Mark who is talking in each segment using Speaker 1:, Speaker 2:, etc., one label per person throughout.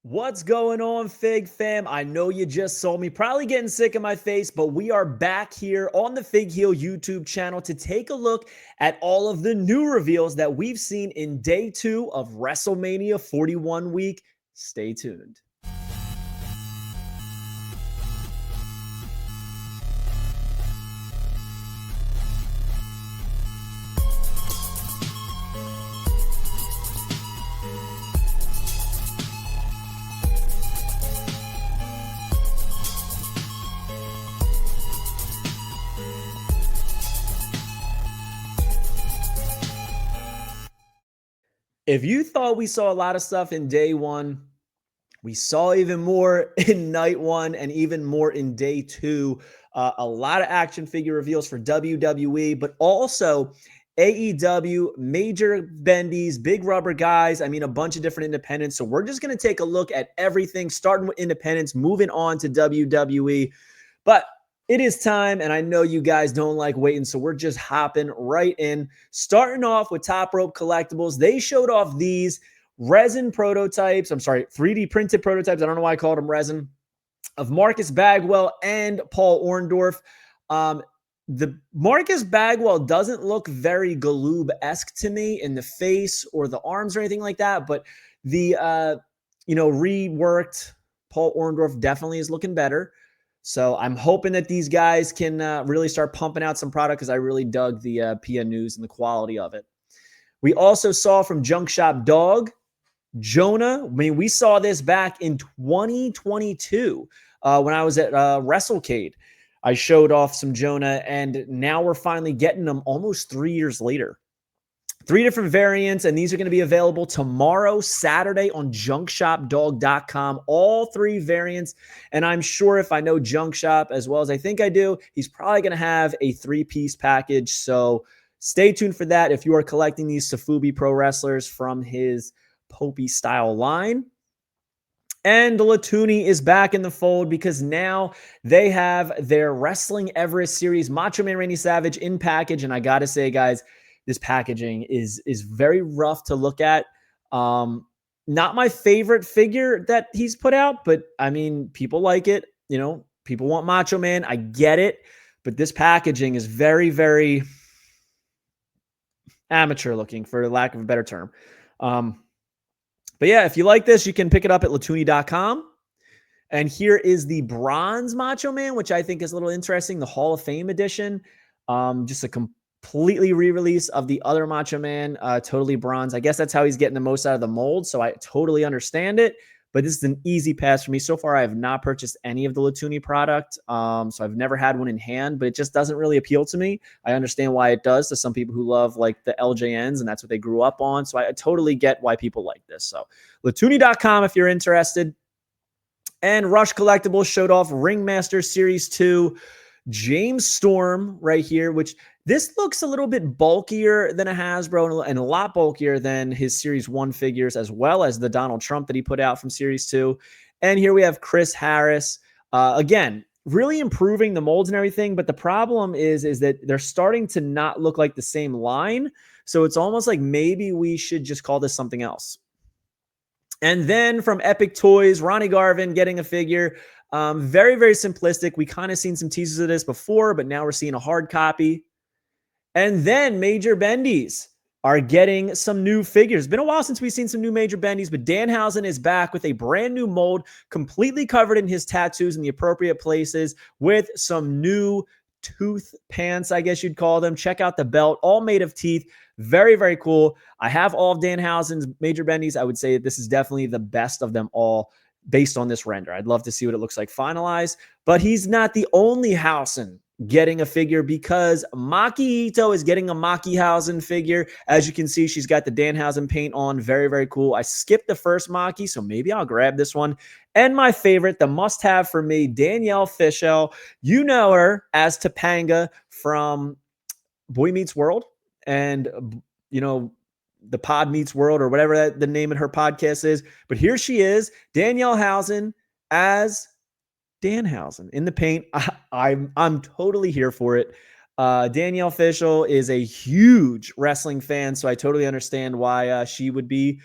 Speaker 1: What's going on, Fig fam? I know you just saw me probably getting sick of my face, but we are back here on the Fig Heel YouTube channel to take a look at all of the new reveals that we've seen in day 2 of WrestleMania 41 week. Stay tuned. If you thought we saw a lot of stuff in day 1, we saw even more in night 1 and even more in day 2. A lot of action figure reveals for WWE, but also AEW, major bendies, big rubber guys. I mean, a bunch of different independents. So we're just going to take a look at everything, starting with independents, moving on to WWE. But it is time, and I know you guys don't like waiting, so we're just hopping right in. Starting off with Top Rope Collectibles. They showed off these resin prototypes. I'm sorry, 3D printed prototypes. I don't know why I called them resin, of Marcus Bagwell and Paul Orndorff. The Marcus Bagwell doesn't look very Galoob-esque to me in the face or the arms or anything like that, but the reworked Paul Orndorff definitely is looking better. So I'm hoping that these guys can really start pumping out some product, because I really dug the PN News and the quality of it. We also saw from Junk Shop Dog, Jonah. I mean, we saw this back in 2022 when I was at WrestleCade. I showed off some Jonah, and now we're finally getting them almost 3 years later. 3 different variants, and these are going to be available tomorrow, Saturday, on junkshopdog.com. All 3 variants, and I'm sure if I know Junk Shop as well as I think I do, he's probably going to have a 3-piece package. So stay tuned for that if you are collecting these Safubi Pro Wrestlers from his Popey style line. And Latuni is back in the fold, because now they have their Wrestling Everest Series Macho Man Randy Savage in package. And I got to say, guys, this packaging is very rough to look at. Not my favorite figure that he's put out, but I mean, people like it. You know, people want Macho Man. I get it. But this packaging is very, very amateur looking, for lack of a better term. But yeah, if you like this, you can pick it up at latuni.com. And here is the bronze Macho Man, which I think is a little interesting, the Hall of Fame edition. Just a completely re-release of the other Macho Man, totally bronze. I guess that's how he's getting the most out of the mold, so I totally understand it. But this is an easy pass for me. So far, I have not purchased any of the Latuni product. So I've never had one in hand, but it just doesn't really appeal to me. I understand why it does to some people who love like the LJNs, and that's what they grew up on. So I totally get why people like this. So Latuni.com if you're interested. And Rush Collectibles showed off Ringmaster Series 2, James Storm right here, which this looks a little bit bulkier than a Hasbro and a lot bulkier than his Series 1 figures, as well as the Donald Trump that he put out from Series 2. And here we have Chris Harris. Again, really improving the molds and everything, but the problem is that they're starting to not look like the same line. So it's almost like maybe we should just call this something else. And then from Epic Toys, Ronnie Garvin getting a figure. Very, very simplistic. We kind of seen some teasers of this before, but now we're seeing a hard copy. And then Major Bendies are getting some new figures. It's been a while since we've seen some new Major Bendies, but Danhausen is back with a brand new mold, completely covered in his tattoos in the appropriate places, with some new tooth pants, I guess you'd call them. Check out the belt, all made of teeth. Very, very cool. I have all of Danhausen's Major Bendies. I would say that this is definitely the best of them all based on this render. I'd love to see what it looks like finalized, but he's not the only Hausen getting a figure, because Maki Ito is getting a Maki Hausen figure. As you can see, she's got the Danhausen paint on. Very, very cool. I skipped the first Maki, so maybe I'll grab this one. And my favorite, the must-have for me, Danielle Fishel. You know her as Topanga from Boy Meets World and, you know, the Pod Meets World, or whatever the name of her podcast is. But here she is, Danielle Hausen as Danhausen in the paint. I'm totally here for it. Danielle Fishel is a huge wrestling fan, so I totally understand why she would be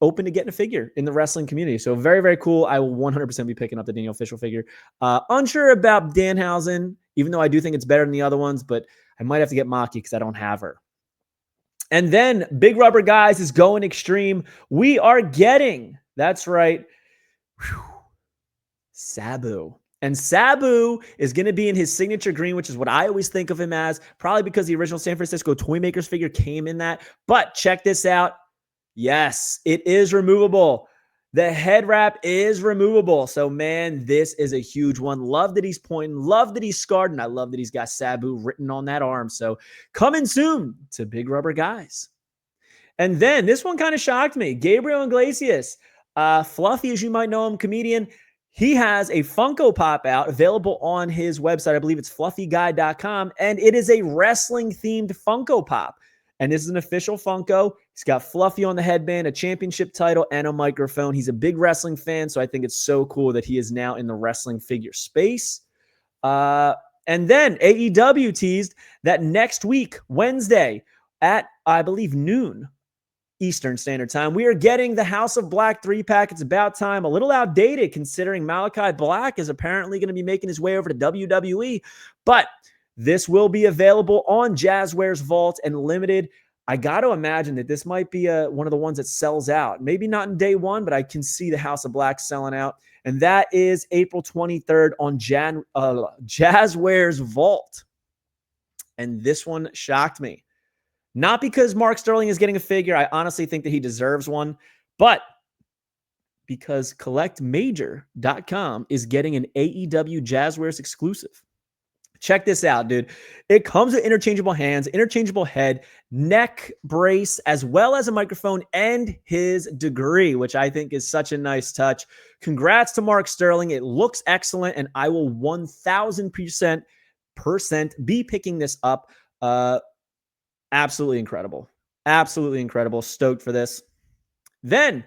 Speaker 1: open to getting a figure in the wrestling community. So very, very cool. I will 100% be picking up the Daniel Official figure. Unsure about Danhausen, even though I do think it's better than the other ones, but I might have to get Maki because I don't have her. And then Big Rubber Guys is going extreme. We are getting, that's right, Sabu. And Sabu is going to be in his signature green, which is what I always think of him as, probably because the original San Francisco Toymakers figure came in that. But check this out. Yes, it is removable. The head wrap is removable. So, man, this is a huge one. Love that he's pointing. Love that he's scarred. And I love that he's got Sabu written on that arm. So, coming soon to Big Rubber Guys. And then this one kind of shocked me. Gabriel Iglesias. Fluffy, as you might know him, comedian. He has a Funko Pop out available on his website. I believe it's fluffyguy.com. And it is a wrestling-themed Funko Pop. And this is an official Funko. He's got Fluffy on the headband, a championship title, and a microphone. He's a big wrestling fan, so I think it's so cool that he is now in the wrestling figure space. And then AEW teased that next week, Wednesday, at, I believe, noon Eastern Standard Time, we are getting the House of Black 3-pack. It's about time. A little outdated considering Malachi Black is apparently going to be making his way over to WWE. But this will be available on Jazzwares Vault and limited. I got to imagine that this might be one of the ones that sells out. Maybe not in day one, but I can see the House of Black selling out. And that is April 23rd on Jazzwares Vault. And this one shocked me. Not because Mark Sterling is getting a figure. I honestly think that he deserves one. But because CollectMajor.com is getting an AEW Jazzwares exclusive. Check this out, dude. It comes with interchangeable hands, interchangeable head, neck brace, as well as a microphone and his degree, which I think is such a nice touch. Congrats to Mark Sterling. It looks excellent, and I will 1,000% be picking this up. Absolutely incredible. Absolutely incredible. Stoked for this. Then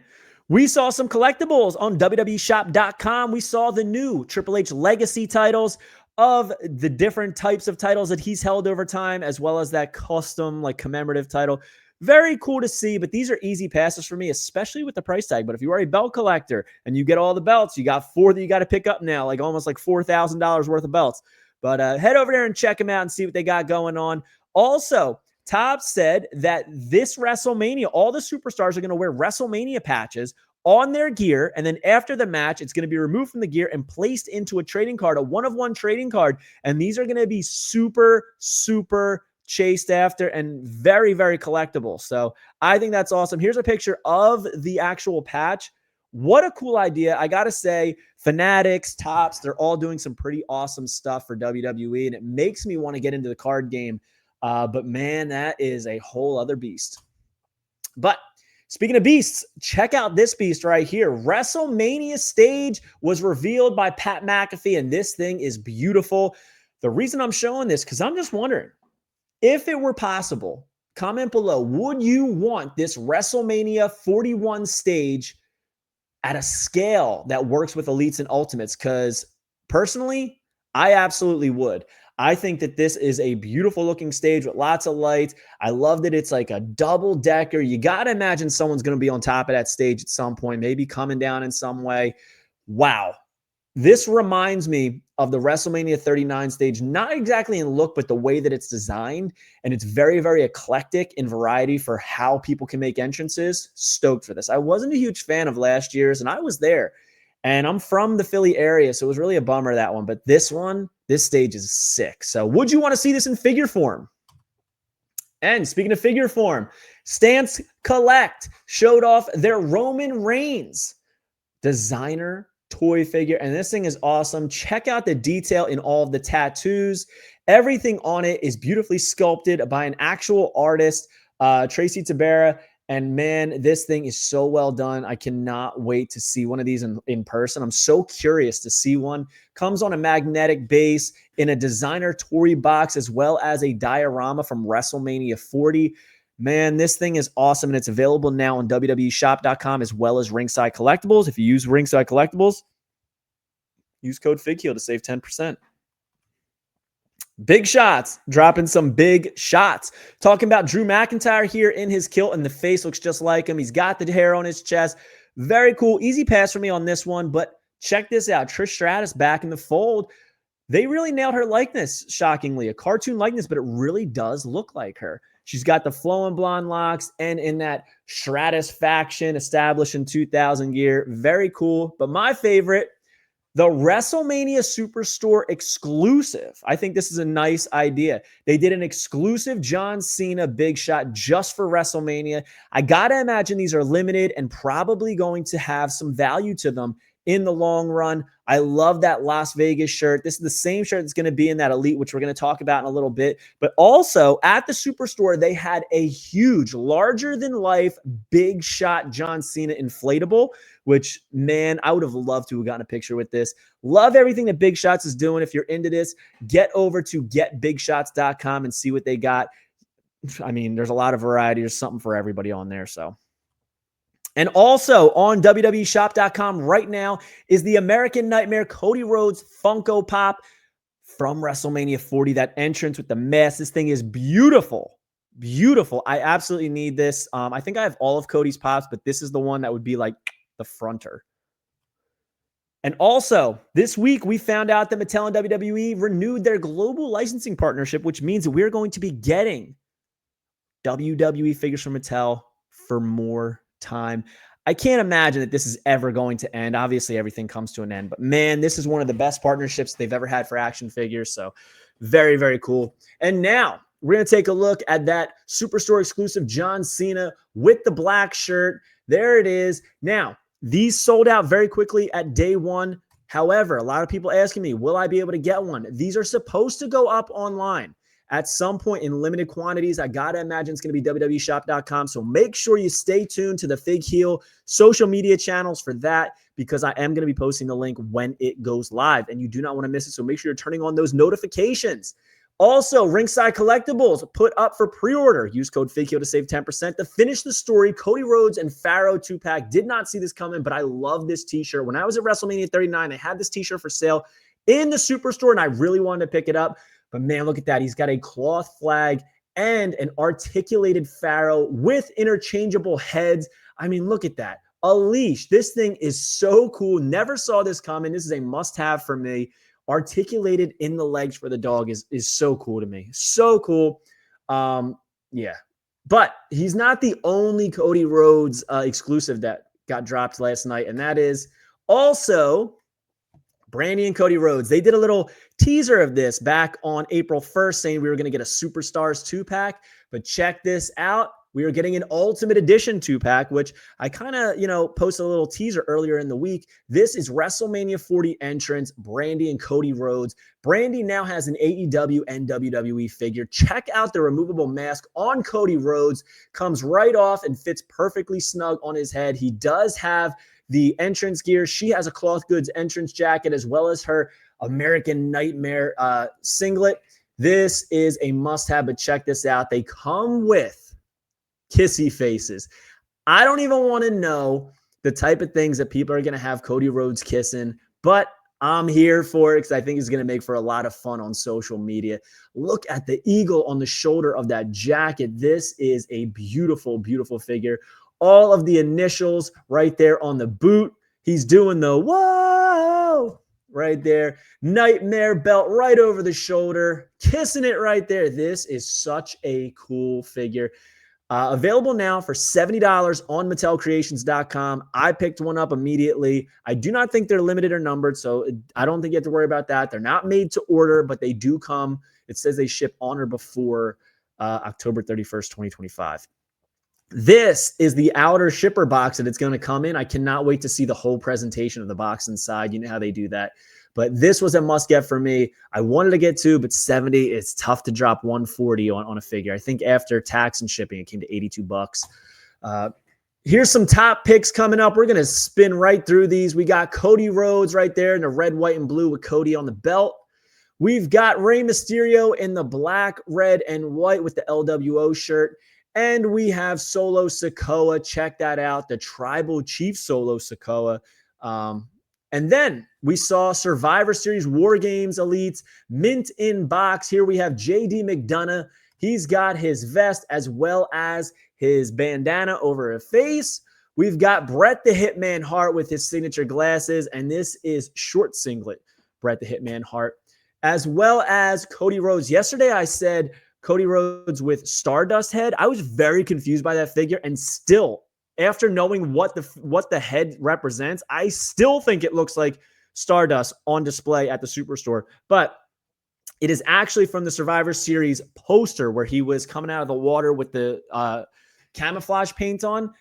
Speaker 1: we saw some collectibles on WWEshop.com. We saw the new Triple H Legacy titles of the different types of titles that he's held over time, as well as that custom, like, commemorative title. Very cool to see, but these are easy passes for me, especially with the price tag. But if you are a belt collector and you get all the belts, you got 4 that you got to pick up now, like almost like $4,000 worth of belts. But head over there and check them out and see what they got going on. Also, Top said that this WrestleMania, all the superstars are going to wear WrestleMania patches on their gear, and then after the match, it's going to be removed from the gear and placed into a trading card, a one-of-one trading card, and these are going to be super, super chased after and very, very collectible. So I think that's awesome. Here's a picture of the actual patch. What a cool idea. I got to say, Fanatics, Tops, they're all doing some pretty awesome stuff for WWE, and it makes me want to get into the card game. But man, that is a whole other beast. But speaking of beasts, check out this beast right here. WrestleMania stage was revealed by Pat McAfee, and this thing is beautiful. The reason I'm showing this, because I'm just wondering, if it were possible, comment below, would you want this WrestleMania 41 stage at a scale that works with Elites and Ultimates? Because personally, I absolutely would. I think that this is a beautiful looking stage with lots of lights. I love that it's like a double decker. You got to imagine someone's going to be on top of that stage at some point, maybe coming down in some way. Wow. This reminds me of the WrestleMania 39 stage, not exactly in look, but the way that it's designed. And it's very, very eclectic in variety for how people can make entrances. Stoked for this. I wasn't a huge fan of last year's, and I was there. And I'm from the Philly area, so it was really a bummer, that one. But this one, this stage is sick. So would you want to see this in figure form? And speaking of figure form, Stance Collect showed off their Roman Reigns designer toy figure. And this thing is awesome. Check out the detail in all of the tattoos. Everything on it is beautifully sculpted by an actual artist, Tracy Tabera. And man, this thing is so well done. I cannot wait to see one of these in person. I'm so curious to see one. Comes on a magnetic base in a designer toy box, as well as a diorama from WrestleMania 40. Man, this thing is awesome, and it's available now on WWEshop.com as well as Ringside Collectibles. If you use Ringside Collectibles, use code FIGHEAL to save 10%. Big shots, dropping some big shots. Talking about Drew McIntyre here in his kilt, and the face looks just like him. He's got the hair on his chest. Very cool. Easy pass for me on this one, but check this out. Trish Stratus back in the fold. They really nailed her likeness, shockingly. A cartoon likeness, but it really does look like her. She's got the flowing blonde locks, and in that Stratus faction established in 2000 gear. Very cool. But my favorite, the WrestleMania Superstore exclusive. I think this is a nice idea. They did an exclusive John Cena Big Shot just for WrestleMania. I got to imagine these are limited and probably going to have some value to them in the long run. I love that Las Vegas shirt. This is the same shirt that's going to be in that Elite, which we're going to talk about in a little bit. But also at the Superstore, they had a huge, larger than life Big Shot John Cena inflatable, which, man, I would have loved to have gotten a picture with this. Love everything that Big Shots is doing. If you're into this, get over to getbigshots.com and see what they got. I mean, there's a lot of variety. There's something for everybody on there. So, and also on WWEshop.com right now is the American Nightmare Cody Rhodes Funko Pop from WrestleMania 40. That entrance with the mask. This thing is beautiful. Beautiful. I absolutely need this. I think I have all of Cody's pops, but this is the one that would be like the fronter. And also, this week we found out that Mattel and WWE renewed their global licensing partnership, which means that we're going to be getting WWE figures from Mattel for more time. I can't imagine that this is ever going to end. Obviously, everything comes to an end. But, man, this is one of the best partnerships they've ever had for action figures. So, very, very cool. And now, we're going to take a look at that Superstore exclusive John Cena with the black shirt. There it is. Now, these sold out very quickly at day one. However, a lot of people asking me, will I be able to get one? These are supposed to go up online at some point in limited quantities. I got to imagine it's going to be WWEshop.com. So make sure you stay tuned to the Fig Heel social media channels for that, because I am going to be posting the link when it goes live, and you do not want to miss it. So make sure you're turning on those notifications. Also, Ringside Collectibles put up for pre-order. Use code FIGHEEL to save 10%. To finish the story, Cody Rhodes and Pharaoh 2-pack. Did not see this coming, but I love this t-shirt. When I was at WrestleMania 39, they had this t-shirt for sale in the Superstore, and I really wanted to pick it up. But, man, look at that. He's got a cloth flag and an articulated Pharaoh with interchangeable heads. I mean, look at that. A leash. This thing is so cool. Never saw this coming. This is a must-have for me. Articulated in the legs for the dog is so cool to me. So cool. Yeah. But he's not the only Cody Rhodes exclusive that got dropped last night, and that is also Brandy and Cody Rhodes. They did a little teaser of this back on April 1st, saying we were going to get a Superstars 2-pack, but check this out. We are getting an Ultimate Edition 2-pack, which I kind of, posted a little teaser earlier in the week. This is WrestleMania 40 entrance, Brandy and Cody Rhodes. Brandy now has an AEW and WWE figure. Check out the removable mask on Cody Rhodes. Comes right off and fits perfectly snug on his head. He does have the entrance gear. She has a cloth goods entrance jacket, as well as her American Nightmare singlet. This is a must-have, but check this out. They come with kissy faces. I don't even want to know the type of things that people are going to have Cody Rhodes kissing, but I'm here for it because I think it's going to make for a lot of fun on social media. Look at the eagle on the shoulder of that jacket. This is a beautiful, beautiful figure. All of the initials right there on the boot. He's doing the whoa right there. Nightmare belt right over the shoulder. Kissing it right there. This is such a cool figure. Available now for $70 on MattelCreations.com. I picked one up immediately. I do not think they're limited or numbered, so I don't think you have to worry about that. They're not made to order, but they do come. It says they ship on or before October 31st, 2025. This is the outer shipper box that it's going to come in. I cannot wait to see the whole presentation of the box inside. You know how they do that. But this was a must-get for me. I wanted to get two, but 70, it's tough to drop 140 on a figure. I think after tax and shipping, it came to $82. Here's some top picks coming up. We're going to spin right through these. We got Cody Rhodes right there in the red, white, and blue with Cody on the belt. We've got Rey Mysterio in the black, red, and white with the LWO shirt. And we have Solo Sikoa. Check that out. The Tribal Chief Solo Sikoa. And then we saw Survivor Series War Games Elites mint in box. Here we have JD McDonough. He's got his vest as well as his bandana over his face. We've got Bret the Hitman Hart with his signature glasses, and this is short singlet Bret the Hitman Hart, as well as Cody Rhodes. Yesterday I said Cody Rhodes with Stardust head. I was very confused by that figure, and still, after knowing what the head represents, I still think it looks like Stardust on display at the Superstore. But it is actually from the Survivor Series poster where he was coming out of the water with the camouflage paint on.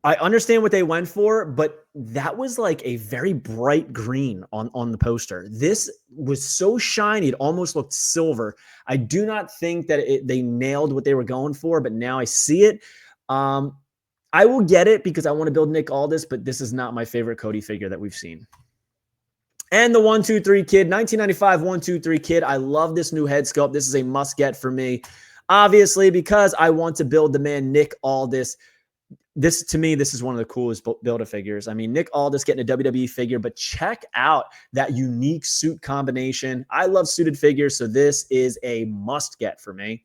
Speaker 1: I understand what they went for, but that was like a very bright green on the poster. This was so shiny, it almost looked silver. I do not think that they nailed what they were going for, but now I see it. I will get it because I want to build Nick Aldis, but this is not my favorite Cody figure that we've seen. And the 1-2-3 Kid, 1995 1-2-3 Kid. I love this new head sculpt. This is a must get for me, obviously, because I want to build the man Nick Aldis. This, to me, this is one of the coolest Build-A-Figures. I mean, Nick Aldis getting a WWE figure, but check out that unique suit combination. I love suited figures, so this is a must-get for me.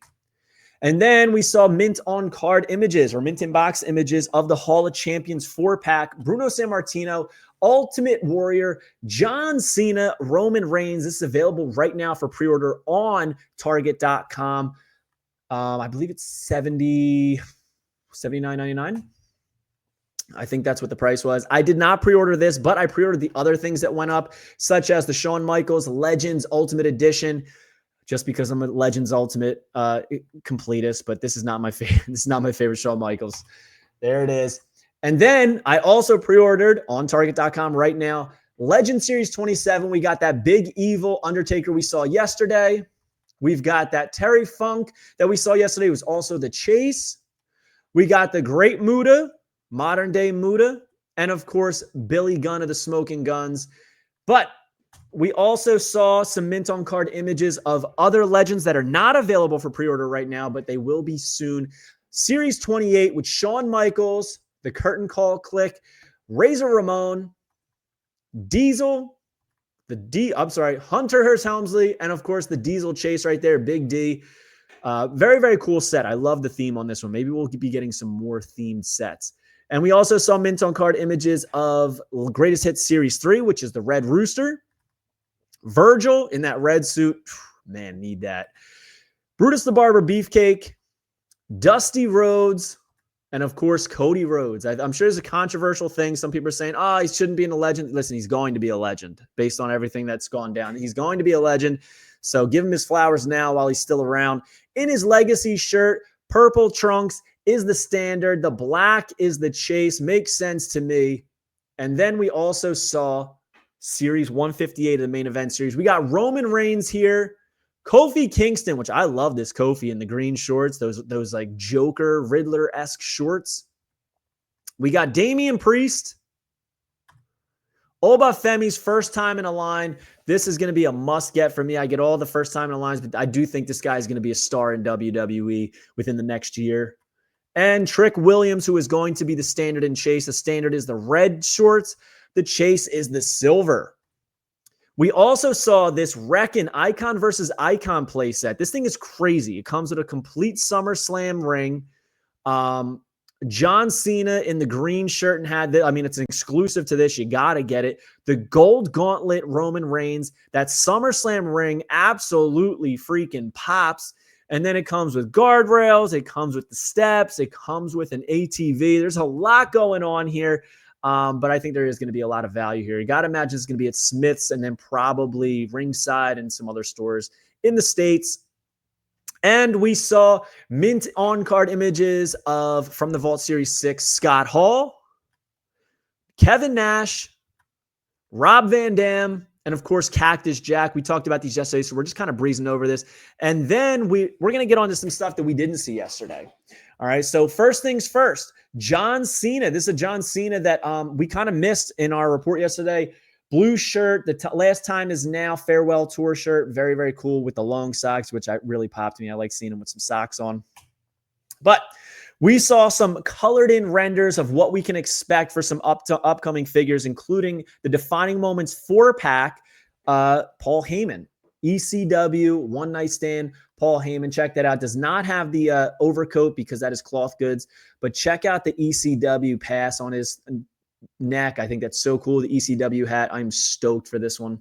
Speaker 1: And then we saw mint on card images or mint in box images of the Hall of Champions 4-pack. Bruno Sammartino, Ultimate Warrior, John Cena, Roman Reigns. This is available right now for pre-order on Target.com. I believe it's $79.99. I think that's what the price was. I did not pre-order this, but I pre-ordered the other things that went up, such as the Shawn Michaels Legends Ultimate Edition, just because I'm a Legends Ultimate completist, but this is not my favorite. This is not my favorite Shawn Michaels. There it is. And then I also pre-ordered on Target.com right now, Legend Series 27. We got that big evil Undertaker we saw yesterday. We've got that Terry Funk that we saw yesterday. It was also the Chase. We got the Great Muta, modern day Muta, and of course, Billy Gunn of the Smoking Guns. But we also saw some mint on card images of other legends that are not available for pre-order right now, but they will be soon. Series 28 with Shawn Michaels, the Curtain Call Click, Razor Ramon, Diesel, Hunter Hearst Helmsley, and of course the Diesel Chase right there, Big D. Very, very cool set. I love the theme on this one. Maybe we'll be getting some more themed sets. And we also saw mint on card images of Greatest Hits Series 3, which is the Red Rooster. Virgil in that red suit. Man, need that. Brutus the Barber Beefcake. Dusty Rhodes. And, of course, Cody Rhodes. I'm sure there's a controversial thing. Some people are saying, he shouldn't be in a legend. Listen, he's going to be a legend based on everything that's gone down. He's going to be a legend. So give him his flowers now while he's still around. In his legacy shirt, purple trunks is the standard. The black is the Chase. Makes sense to me. And then we also saw Series 158 of the main event series. We got Roman Reigns here. Kofi Kingston, which I love this Kofi in the green shorts. Those like Joker, Riddler-esque shorts. We got Damian Priest. Oba Femi's first time in a line. This is going to be a must-get for me. I get all the first time in the lines, but I do think this guy is going to be a star in WWE within the next year. And Trick Williams, who is going to be the standard in Chase. The standard is the red shorts. The Chase is the silver. We also saw this Wreckin' Icon versus Icon playset. This thing is crazy. It comes with a complete SummerSlam ring. John Cena in the green shirt and hat. I mean, it's an exclusive to this. You got to get it. The gold gauntlet Roman Reigns. That SummerSlam ring absolutely freaking pops. And then it comes with guardrails. It comes with the steps. It comes with an ATV. There's a lot going on here. But I think there is going to be a lot of value here. You got to imagine it's going to be at Smith's and then probably Ringside and some other stores in the States. And we saw mint on-card images from the Vault Series 6, Scott Hall, Kevin Nash, Rob Van Dam, and of course, Cactus Jack. We talked about these yesterday, so we're just kind of breezing over this. And then we're going to get on to some stuff that we didn't see yesterday. All right, so first things first, John Cena. This is a John Cena that we kind of missed in our report yesterday. Blue shirt. The last time is now farewell tour shirt. Very, very cool with the long socks, which really popped me. I like seeing him with some socks on. But We saw some colored in renders of what we can expect for some upcoming figures, including the Defining Moments 4-pack, Paul Heyman. ECW, One Night Stand, Paul Heyman. Check that out. Does not have the overcoat because that is cloth goods, but check out the ECW pass on his neck. I think that's so cool. The ECW hat. I'm stoked for this one.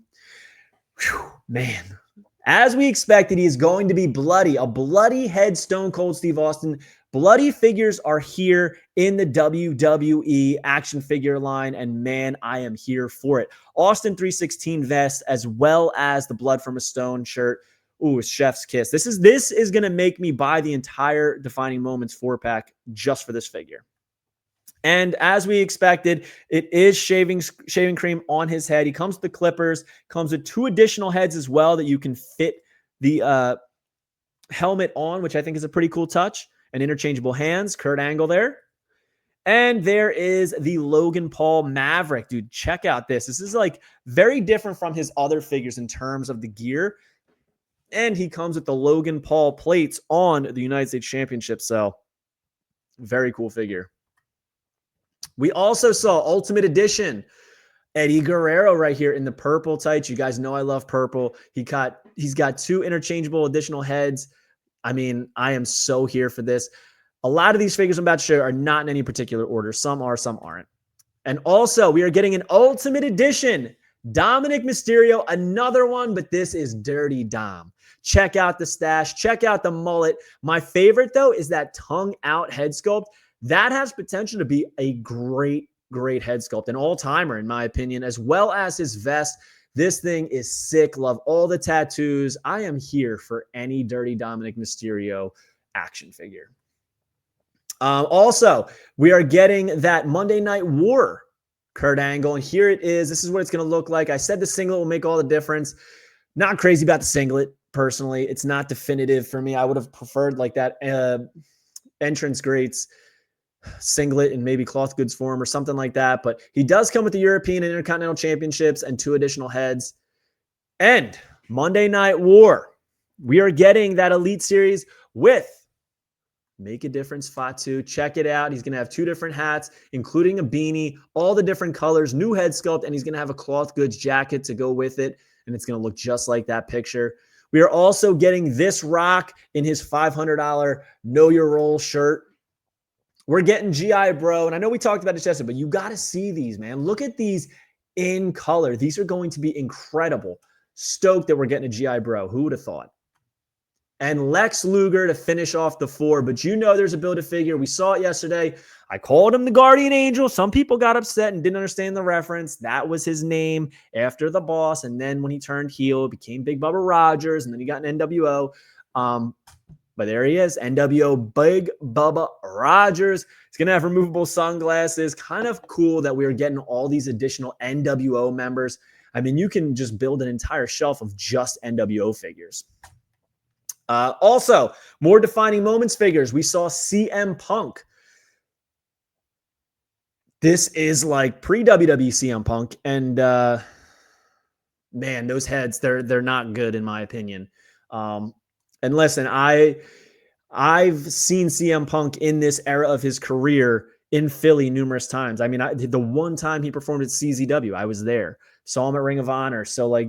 Speaker 1: Whew, man. As we expected, he is going to be bloody. A bloody head Stone Cold Steve Austin. Bloody figures are here in the WWE action figure line, and man, I am here for it. Austin 316 vest, as well as the Blood from a Stone shirt. Ooh, chef's kiss. This is going to make me buy the entire Defining Moments 4-pack just for this figure. And as we expected, it is shaving cream on his head. He comes with the clippers, comes with 2 additional heads as well that you can fit the helmet on, which I think is a pretty cool touch. And interchangeable hands, Kurt Angle there. And there is the Logan Paul Maverick. Dude, check out this. This is like very different from his other figures in terms of the gear. And he comes with the Logan Paul plates on the United States Championship. So, very cool figure. We also saw Ultimate Edition. Eddie Guerrero right here in the purple tights. You guys know I love purple. He's got 2 interchangeable additional heads. I mean, I am so here for this. A lot of these figures I'm about to show are not in any particular order. Some are, some aren't. And also, we are getting an Ultimate Edition. Dominic Mysterio, another one, but this is Dirty Dom. Check out the stash. Check out the mullet. My favorite, though, is that tongue-out head sculpt. That has potential to be a great head sculpt, an all-timer, in my opinion, as well as his vest. This thing is sick. Love all the tattoos. I am here for any Dirty Dominic Mysterio action figure. Also, we are getting that Monday Night War Kurt Angle, and here it is. This is what it's going to look like. I said the singlet will make all the difference. Not crazy about the singlet, personally. It's not definitive for me. I would have preferred like that entrance greats singlet in maybe cloth goods form or something like that. But he does come with the European and Intercontinental Championships and 2 additional heads. And Monday Night War, we are getting that Elite Series with Make a Difference Fatu. Check it out. He's going to have 2 different hats, including a beanie, all the different colors, new head sculpt, and he's going to have a cloth goods jacket to go with it. And it's going to look just like that picture. We are also getting this Rock in his $500 Know Your Role shirt. We're getting G.I. Bro, and I know we talked about this yesterday, but you got to see these, man. Look at these in color. These are going to be incredible. Stoked that we're getting a G.I. Bro. Who would have thought? And Lex Luger to finish off the 4, but you know there's a Build-A-Figure. We saw it yesterday. I called him the Guardian Angel. Some people got upset and didn't understand the reference. That was his name after the boss, and then when he turned heel, it became Big Bubba Rogers, and then he got an NWO. But there he is, NWO Big Bubba Rogers. He's going to have removable sunglasses. Kind of cool that we are getting all these additional NWO members. I mean, you can just build an entire shelf of just NWO figures. Also, more Defining Moments figures. We saw CM Punk. This is like pre-WWE CM Punk. And, man, those heads, they're not good in my opinion. And listen, I've seen CM Punk in this era of his career in Philly numerous times. I mean, the one time he performed at CZW, I was there. Saw him at Ring of Honor. So, like,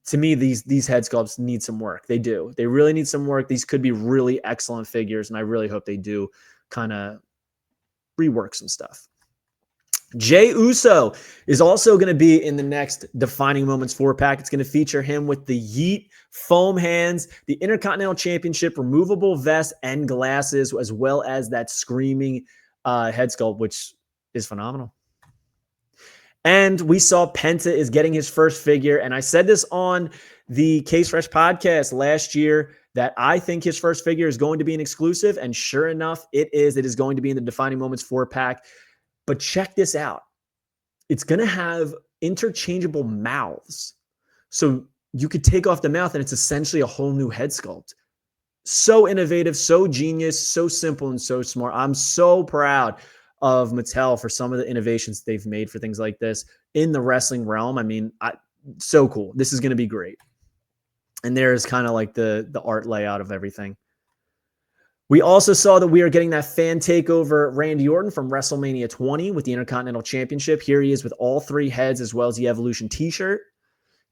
Speaker 1: to me, these head sculpts need some work. They do. They really need some work. These could be really excellent figures, and I really hope they do kind of rework some stuff. Jey Uso is also going to be in the next Defining Moments 4-pack. It's going to feature him with the Yeet foam hands, the Intercontinental Championship, removable vest, and glasses, as well as that screaming head sculpt, which is phenomenal. And we saw Penta is getting his first figure. And I said this on the Case Fresh podcast last year that I think his first figure is going to be an exclusive. And sure enough, it is. It is going to be in the Defining Moments 4-pack. But check this out. It's going to have interchangeable mouths. So you could take off the mouth and it's essentially a whole new head sculpt. So innovative, so genius, so simple, and so smart. I'm so proud of Mattel for some of the innovations they've made for things like this in the wrestling realm. I mean, so cool. This is going to be great. And there's kind of like the art layout of everything. We also saw that we are getting that fan takeover Randy Orton from WrestleMania 20 with the Intercontinental Championship. Here he is with all 3 heads as well as the Evolution t-shirt.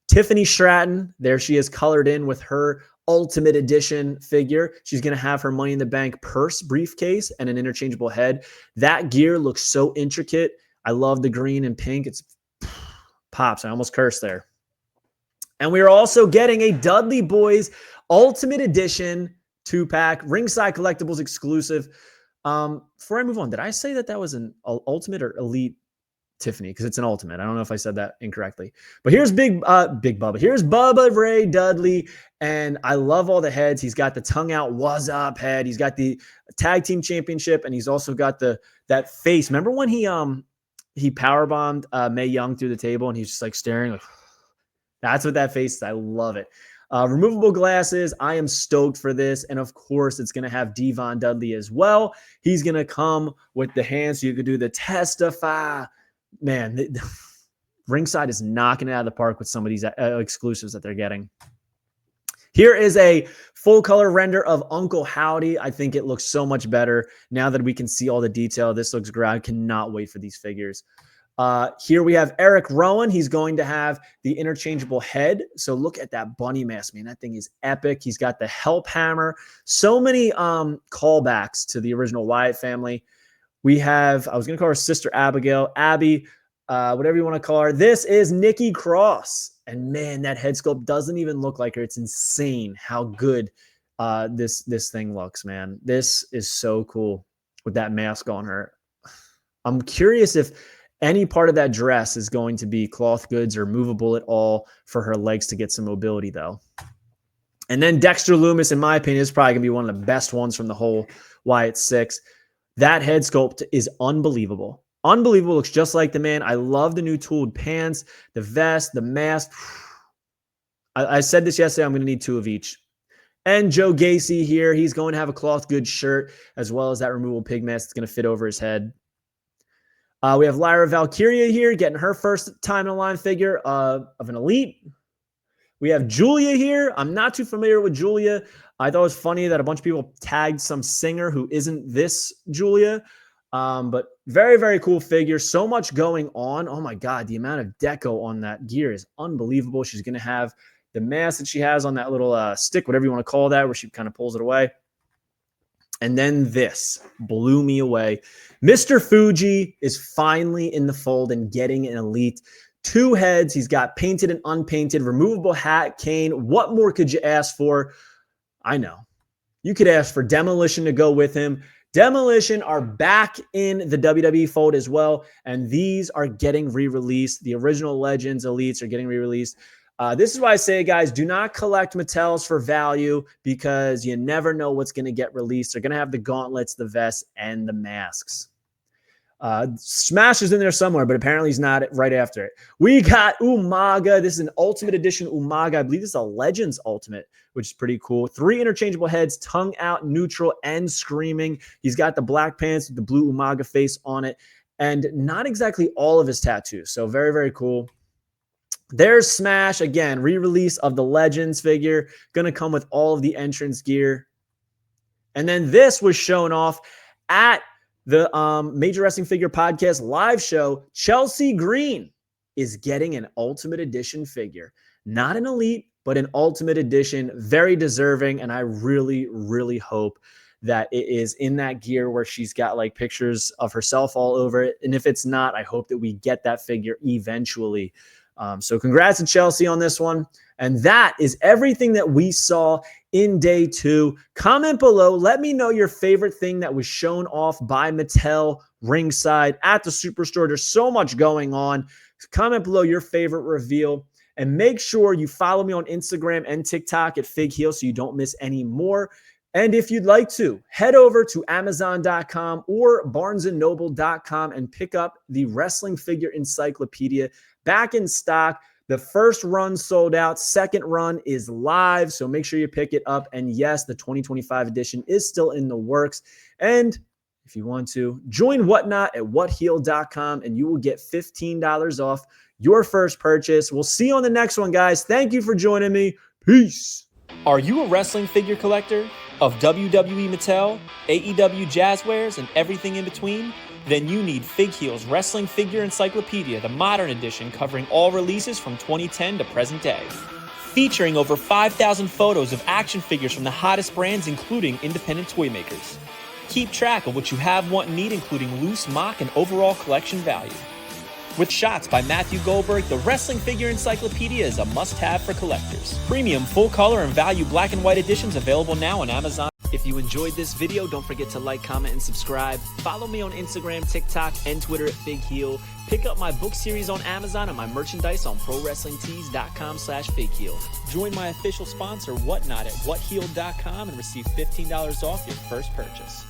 Speaker 1: Tiffany Stratton, there she is colored in with her Ultimate Edition figure. She's going to have her Money in the Bank purse briefcase and an interchangeable head. That gear looks so intricate. I love the green and pink. It's pops. I almost cursed there. And we are also getting a Dudley Boys Ultimate Edition 2-pack, Ringside Collectibles exclusive. Before I move on, did I say that was an Ultimate or Elite Tiffany? Because it's an Ultimate. I don't know if I said that incorrectly. But here's Big Bubba. Here's Bubba Ray Dudley, and I love all the heads. He's got the tongue out, what's up head. He's got the Tag Team Championship, and he's also got that face. Remember when he powerbombed Mae Young through the table, and he's just like staring like, that's what that face is. I love it. Removable glasses. I am stoked for this. And of course, it's going to have Devon Dudley as well. He's going to come with the hands so you could do the testify. Man, Ringside is knocking it out of the park with some of these exclusives that they're getting. Here is a full color render of Uncle Howdy. I think it looks so much better now that we can see all the detail. This looks great. I cannot wait for these figures. Here we have Eric Rowan. He's going to have the interchangeable head. So look at that bunny mask, man. That thing is epic. He's got the help hammer. So many callbacks to the original Wyatt family. We have, I was going to call her Sister Abigail, Abby, whatever you want to call her. This is Nikki Cross. And man, that head sculpt doesn't even look like her. It's insane how good this thing looks, man. This is so cool with that mask on her. I'm curious if any part of that dress is going to be cloth goods or movable at all for her legs to get some mobility, though. And then Dexter Lumis, in my opinion, is probably going to be one of the best ones from the whole Wyatt 6. That head sculpt is unbelievable. Unbelievable. Looks just like the man. I love the new tooled pants, the vest, the mask. I said this yesterday. I'm going to need 2 of each. And Joe Gacy here. He's going to have a cloth goods shirt as well as that removable pig mask that's going to fit over his head. We have Lyra Valkyria here getting her first time in a line figure of an Elite. We have Julia here. I'm not too familiar with Julia. I thought it was funny that a bunch of people tagged some singer who isn't this Julia. But very, very cool figure. So much going on. Oh, my God. The amount of deco on that gear is unbelievable. She's going to have the mask that she has on that little stick, whatever you want to call that, where she kind of pulls it away. And then this blew me away. Mr. Fuji is finally in the fold and getting an Elite. 2 heads. He's got painted and unpainted, removable hat, cane. What more could you ask for? I know. You could ask for Demolition to go with him. Demolition are back in the WWE fold as well, and these are getting re-released. The original Legends Elites are getting re-released. This is why I say, guys, do not collect Mattels for value because you never know what's going to get released. They're going to have the gauntlets, the vests, and the masks. Smash is in there somewhere, but apparently he's not right after it. We got Umaga. This is an Ultimate Edition Umaga. I believe this is a Legends Ultimate, which is pretty cool. 3 interchangeable heads, tongue out, neutral, and screaming. He's got the black pants with the blue Umaga face on it, and not exactly all of his tattoos. So very, very cool. There's Smash. Again, re-release of the Legends figure. Going to come with all of the entrance gear. And then this was shown off at the Major Wrestling Figure Podcast live show. Chelsea Green is getting an Ultimate Edition figure. Not an Elite, but an Ultimate Edition. Very deserving, and I really, really hope that it is in that gear where she's got like pictures of herself all over it. And if it's not, I hope that we get that figure eventually. So congrats to Chelsea on this one. And that is everything that we saw in day 2. Comment below. Let me know your favorite thing that was shown off by Mattel ringside at the Superstore. There's so much going on. Comment below your favorite reveal. And make sure you follow me on Instagram and TikTok at FigHeal so you don't miss any more. And if you'd like to, head over to Amazon.com or BarnesandNoble.com and pick up the Wrestling Figure Encyclopedia. Back in stock. The first run sold out. Second run is live. So make sure you pick it up. And yes, the 2025 edition is still in the works. And if you want to, join Whatnot at whatheal.com and you will get $15 off your first purchase. We'll see you on the next one, guys. Thank you for joining me. Peace. Are you a wrestling figure collector? of WWE Mattel, AEW Jazzwares, and everything in between? Then you need Fig Heel's Wrestling Figure Encyclopedia, the modern edition covering all releases from 2010 to present day. Featuring over 5,000 photos of action figures from the hottest brands, including independent toy makers. Keep track of what you have, want, and need, including loose, mock, and overall collection value. With shots by Matthew Goldberg, the Wrestling Figure Encyclopedia is a must-have for collectors. Premium, full-color, and value black and white editions available now on Amazon. If you enjoyed this video, don't forget to like, comment, and subscribe. Follow me on Instagram, TikTok, and Twitter at FigHeel. Pick up my book series on Amazon and my merchandise on ProWrestlingTees.com/FigHeel. Join my official sponsor, Whatnot, at WhatHealed.com and receive $15 off your first purchase.